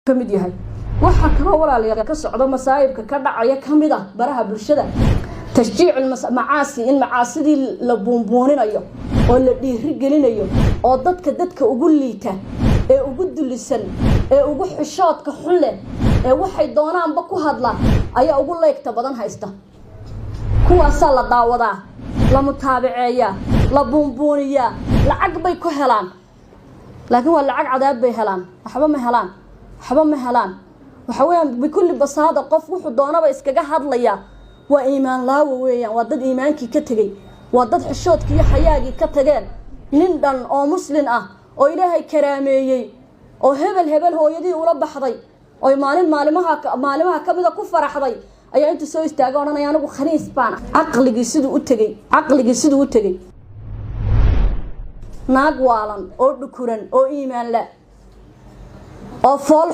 kamid yahay waxa kale walaalayaal ka socdo masaayibka ka dhacaya kamid ah baraha bulshada tashjiic macaasi in macaasidii la buunbuuninayo oo la dhiiri gelinayo oo dadka ugu liita ee ugu dulisan ee ugu xishoodka xun leh ee waxay doonaanba ku hadla ayaa ugu leegta badan haysta kuwaas la daawadaa la mutaabiceeya la buunbuuniya lacag bay ku helaan laakiin waa lacag cadaab bay helaan waxba ma helaan waxa weeyaan bikulli basaada qof wuxuu doonaba iskaga hadlaya waa iimaan laawo weeyaan waa dad iimaankii ka tagay waa dad xishoodkii iyo xayaagii ka tageen nin dhan oo muslim ah oo ilaahay karaameeyay oo hebel hooyadii ula baxday oo maalimaha kamida ku faraxday ayaa inta soo istaaga oranaya anigu khaniis baan aqligii siduu u tagay naag waalan oo dhukuran oo iimaan la oo fool